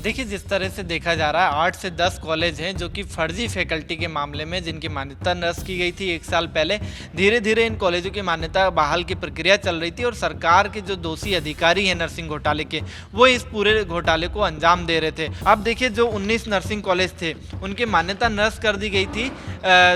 देखिए, जिस तरह से देखा जा रहा है 8 से 10 कॉलेज हैं जो कि फर्जी फैकल्टी के मामले में जिनकी मान्यता निरस्त की गई थी 1 साल पहले। धीरे-धीरे इन कॉलेजों की मान्यता बहाल की प्रक्रिया चल रही थी और सरकार के जो दोषी अधिकारी हैं नर्सिंग घोटाले के, वो इस पूरे घोटाले को अंजाम दे रहे थे। अब देखिए, जो 19 नर्सिंग कॉलेज थे, उनकी मान्यता निरस्त कर दी गई थी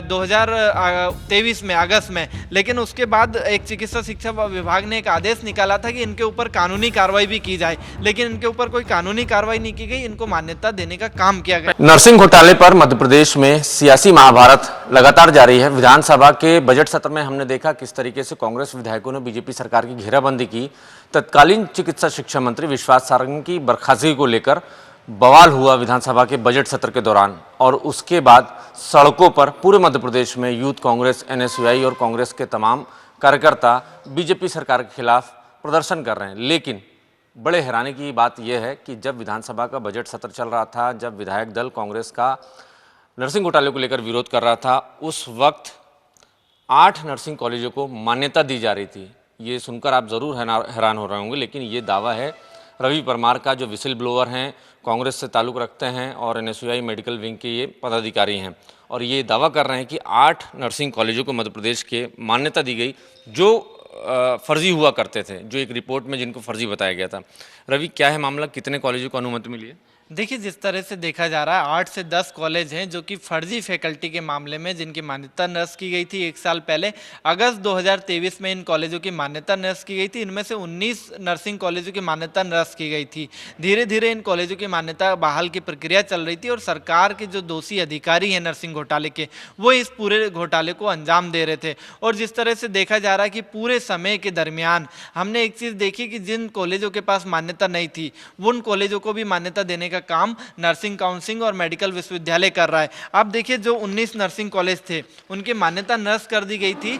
2023 में अगस्त में, लेकिन उसके बाद एक चिकित्सा शिक्षा विभाग ने एक आदेश निकाला था कि इनके ऊपर कानूनी कार्रवाई भी की जाए, लेकिन इनके ऊपर कोई कानूनी कार्रवाई नहीं की गई, इनको मान्यता देने का काम किया गया। नर्सिंग घोटाले पर मध्य प्रदेश में सियासी महाभारत लगातार जारी है। विधानसभा के बजट सत्र में हमने देखा किस तरीके से कांग्रेस विधायकों ने बीजेपी सरकार की घेराबंदी की। तत्कालीन चिकित्सा शिक्षा मंत्री विश्वास सारंग की बर्खास्तगी को लेकर बवाल हुआ विधानसभा के बजट सत्र के दौरान, और उसके बाद सड़कों पर पूरे मध्य प्रदेश में यूथ कांग्रेस, एनएसयूआई और कांग्रेस के तमाम कार्यकर्ता बीजेपी सरकार के खिलाफ प्रदर्शन कर रहे हैं। लेकिन बड़े हैरानी की बात यह है कि जब विधानसभा का बजट सत्र चल रहा था, जब विधायक दल कांग्रेस का नर्सिंग घोटाले को लेकर विरोध कर रहा था, उस वक्त 8 नर्सिंग कॉलेजों को मान्यता दी जा रही थी। ये सुनकर आप ज़रूर हैरान हो रहे होंगे, लेकिन ये दावा है रवि परमार का, जो विसिल ब्लोअर हैं, कांग्रेस से ताल्लुक़ रखते हैं और एनएसयूआई मेडिकल विंग के ये पदाधिकारी हैं, और ये दावा कर रहे हैं कि 8 नर्सिंग कॉलेजों को मध्य प्रदेश के मान्यता दी गई जो फर्जी हुआ करते थे, जो एक रिपोर्ट में जिनको फर्जी बताया गया था। रवि, क्या है मामला, कितने कॉलेजों को अनुमति मिली है? देखिए, जिस तरह से देखा जा रहा है 8 से 10 कॉलेज हैं जो कि फर्जी फैकल्टी के मामले में जिनकी मान्यता निरस्त की गई थी 1 साल पहले। अगस्त 2023 में इन कॉलेजों की मान्यता निरस्त की गई थी। इनमें से 19 नर्सिंग कॉलेजों की मान्यता निरस्त की गई थी। धीरे-धीरे इन कॉलेजों की मान्यता बहाल की प्रक्रिया चल रही थी और सरकार के जो दोषी अधिकारी हैं नर्सिंग घोटाले के, वो इस पूरे घोटाले को अंजाम दे रहे थे। और जिस तरह से देखा जा रहा है कि पूरे समय के दरमियान हमने एक चीज़ देखी कि जिन कॉलेजों के पास मान्यता नहीं थी, उन कॉलेजों को भी मान्यता देने का काम नर्सिंग काउंसिल और मेडिकल विश्वविद्यालय कर रहा है। अब देखिए, जो 19 नर्सिंग कॉलेज थे, उनकी मान्यता निरस्त कर दी गई थी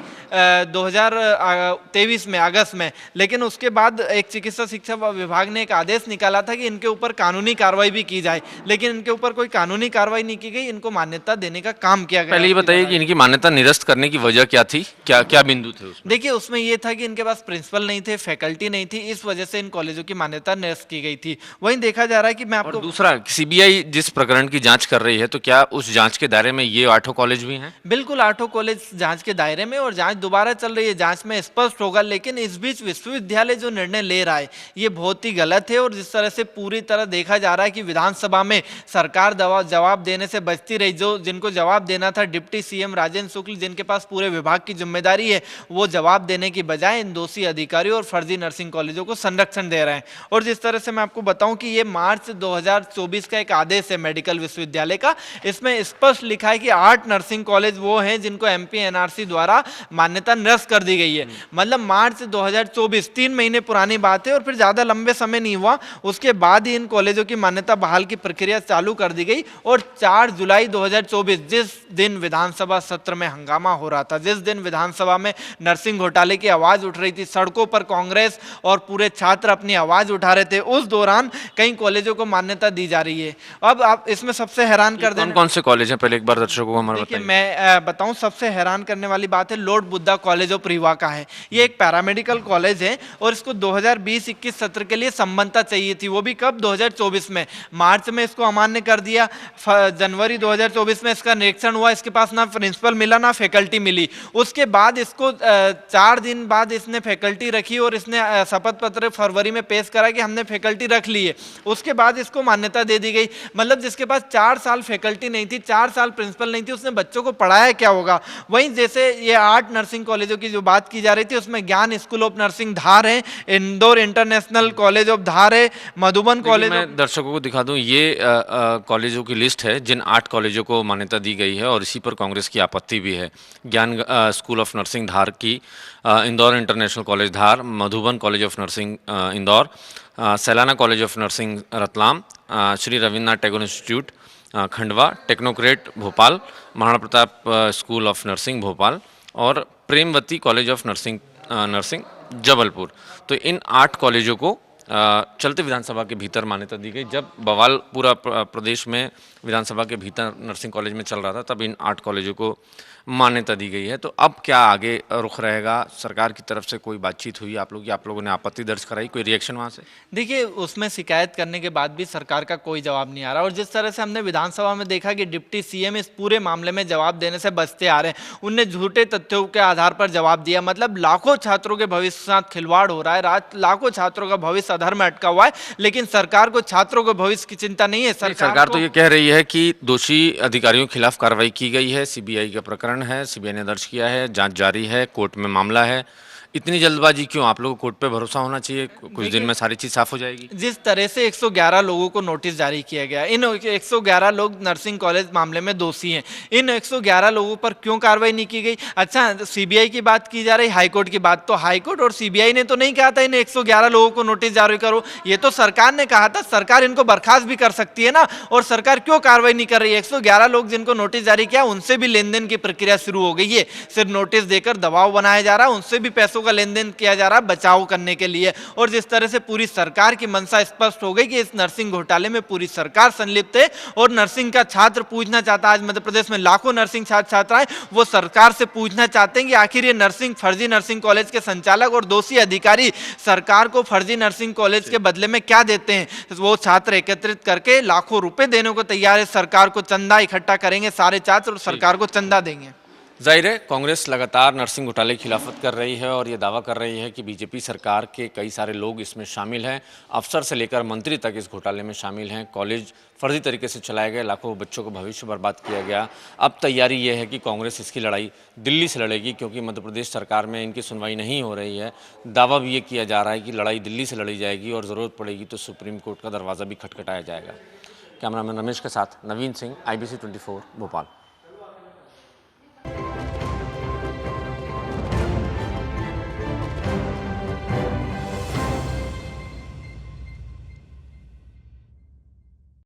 2023 में अगस्त में, लेकिन उसके बाद एक चिकित्सा शिक्षा विभाग ने एक आदेश निकाला था कि इनके ऊपर कानूनी कार्रवाई भी की जाए, लेकिन इनके ऊपर कोई कानूनी कार्रवाई नहीं की गई, इनको मान्यता देने का काम किया गया। पहले ये बताइए कि इनकी मान्यता निरस्त करने की वजह क्या थी, क्या क्या बिंदु थे उसमें? देखिए, उसमें यह था कि इनके पास प्रिंसिपल नहीं थे, फैकल्टी नहीं थी, इस वजह से इन कॉलेजों की मान्यता निरस्त की गई थी। वहीं देखा जा रहा है कि मैं आपको दूसरा, सीबीआई जिस प्रकरण की जांच कर रही है, तो क्या उस जांच के दायरे में ये 8 कॉलेज भी हैं? बिल्कुल, 8 कॉलेज जांच के दायरे में, और जांच दोबारा चल रही है, जांच में स्पष्ट होगा। लेकिन इस बीच विश्वविद्यालय जो निर्णय ले रहा है, ये बहुत ही गलत है। और जिस तरह से पूरी तरह देखा जा रहा है कि विधानसभा में सरकार जवाब देने से बचती रही, जो जिनको जवाब देना था डिप्टी सीएम राजेंद्र शुक्ल, जिनके पास पूरे विभाग की जिम्मेदारी है, वो जवाब देने की बजाय इन दोषी अधिकारियों और फर्जी नर्सिंग कॉलेजों को संरक्षण दे रहे हैं। और जिस तरह से मैं आपको बताऊं कि ये मार्च 2024 का एक आदेश है मेडिकल विश्वविद्यालय का, इसमें स्पष्ट लिखा है कि 8 नर्सिंग कॉलेज वो हैं जिनको एमपी एनआरसी द्वारा मान्यता निरस्त कर दी गई है। मतलब मार्च 2024, 3 महीने पुरानी बात है, और फिर ज्यादा लंबे समय नहीं हुआ, उसके बाद ही इन कॉलेजों की मान्यता बहाल की प्रक्रिया चालू कर दी गई। और 4 जुलाई 2024, जिस दिन विधानसभा सत्र में हंगामा हो रहा था, जिस दिन विधानसभा में नर्सिंग घोटाले की आवाज उठ रही थी, सड़कों पर कांग्रेस और पूरे छात्र अपनी आवाज उठा रहे थे, उस दौरान कई कॉलेजों को मान्यता दी जा रही है। अब आप इसमें सबसे हैरान कर देना, कौन से कॉलेज हैं, पहले एक बार दर्शकों को हमारे बताइए। मैं बताऊं, सबसे हैरान करने वाली बात है Lord Buddha college of Rewa का है। ये एक पैरामेडिकल कॉलेज है और इसको 2020-21 सत्र के लिए संबंधता चाहिए थी, वो भी कब, 2024 में। मार्च में इसको अमान्य कर दिया, जनवरी 2024 में इसका निरीक्षण हुआ, इसके पास ना प्रिंसिपल मिला ना फैकल्टी मिली। उसके बाद इसको 4 दिन बाद इसने फैकल्टी रखी और इसने शपथ पत्र फरवरी में पेश करा कि हमने फैकल्टी रख ली है। उसके बाद इसको मान्यता दे दी गई। मतलब जिसके पास 4 साल फैकल्टी नहीं थी, 4 साल प्रिंसिपल नहीं थी, उसने बच्चों को पढ़ाया क्या होगा। वहीं जैसे ये 8 नर्सिंग कॉलेजों की जो बात की जा रही थी, उसमें ज्ञान स्कूल ऑफ नर्सिंग धार है, इंदौर इंटरनेशनल कॉलेज ऑफ धार है, मधुबन कॉलेज। मैं दर्शकों को दिखा दूं, ये कॉलेजों की लिस्ट है जिन 8 कॉलेजों को मान्यता दी गई है, और इसी पर कांग्रेस की आपत्ति भी है। ज्ञान स्कूल ऑफ नर्सिंग धार की, Indore international college Dhar, Madhuban college of nursing Indore, Sailana college of nursing Ratlam, Shri Ravindranath Tagore institute Khandwa, technocrat Bhopal, Maharana Pratap school of nursing Bhopal और Premvati college of nursing Jabalpur. तो इन 8 कॉलेजों को चलते विधानसभा के भीतर मान्यता दी गई। जब बवाल पूरा प्रदेश में विधानसभा के भीतर नर्सिंग कॉलेज में चल रहा था, तब इन 8 कॉलेजों को मान्यता दी गई है। तो अब क्या आगे रुख रहेगा? सरकार की तरफ से कोई बातचीत हुई आप लोगों ने आपत्ति दर्ज कराई, कोई रिएक्शन वहाँ से? देखिए, उसमें शिकायत करने के बाद भी सरकार का कोई जवाब नहीं आ रहा, और जिस तरह से हमने विधानसभा में देखा कि डिप्टी सीएम इस पूरे मामले में जवाब देने से बचते आ रहे हैं। उनने झूठे तथ्यों के आधार पर जवाब दिया, मतलब लाखों छात्रों के भविष्य के साथ खिलवाड़ हो रहा है, लाखों छात्रों का भविष्य अधर में अटका हुआ है, लेकिन सरकार को छात्रों के भविष्य की चिंता नहीं है। सरकार तो ये कह रही है कि दोषी अधिकारियों के खिलाफ कार्रवाई की गई है, सीबीआई का प्रकरण है, सीबीआई ने दर्ज किया है, जांच जारी है, कोर्ट में मामला है। इतनी जल्दबाजी क्यों? आप लोगों को कोर्ट पे भरोसा होना चाहिए, कुछ दिन में सारी चीज साफ हो जाएगी। जिस तरह से 111 लोगों को नोटिस जारी किया गया, इन 111 लोग नर्सिंग कॉलेज मामले में दोषी हैं, इन 111 लोगों पर क्यों कार्रवाई नहीं की गई? अच्छा, सीबीआई की बात की जा रही, हाईकोर्ट की बात, तो हाईकोर्ट और सीबीआई ने तो नहीं कहा था इन 111 लोगों को नोटिस जारी करो, ये तो सरकार ने कहा था। सरकार इनको बर्खास्त भी कर सकती है ना, और सरकार क्यों कार्रवाई नहीं कर रही है? 111 लोग जिनको नोटिस जारी किया, उनसे भी लेन देन की प्रक्रिया शुरू हो गई है। सिर्फ नोटिस देकर दबाव बनाया जा रहा है, उनसे भी पैसों का लेन देन किया जा रहा है बचाव करने के लिए। और जिस तरह से पूरी सरकार की मंशा स्पष्ट हो गई कि इस नर्सिंग घोटाले में पूरी सरकार संलिप्त है, और नर्सिंग का छात्र पूछना चाहता है, आज मध्य प्रदेश में लाखों नर्सिंग छात्र छात्राएं वो सरकार से पूछना चाहते हैं कि आखिर ये नर्सिंग फर्जी नर्सिंग कॉलेज के संचालक और दोषी अधिकारी सरकार को फर्जी नर्सिंग कॉलेज के बदले में क्या देते हैं। वो छात्र एकत्रित करके लाखों रुपए देने को तैयार है, सरकार को चंदा इकट्ठा करेंगे सारे छात्र और सरकार को चंदा देंगे। जाहिर है कांग्रेस लगातार नर्सिंग घोटाले की खिलाफत कर रही है और ये दावा कर रही है कि बीजेपी सरकार के कई सारे लोग इसमें शामिल हैं, अफसर से लेकर मंत्री तक इस घोटाले में शामिल हैं। कॉलेज फर्जी तरीके से चलाए गए, लाखों बच्चों का भविष्य बर्बाद किया गया। अब तैयारी ये है कि कांग्रेस इसकी लड़ाई दिल्ली से लड़ेगी, क्योंकि मध्य प्रदेश सरकार में इनकी सुनवाई नहीं हो रही है। दावा भी ये किया जा रहा है कि लड़ाई दिल्ली से लड़ी जाएगी और ज़रूरत पड़ेगी तो सुप्रीम कोर्ट का दरवाज़ा भी खटखटाया जाएगा। कैमरामैन रमेश के साथ नवीन सिंह, IBC 24 भोपाल।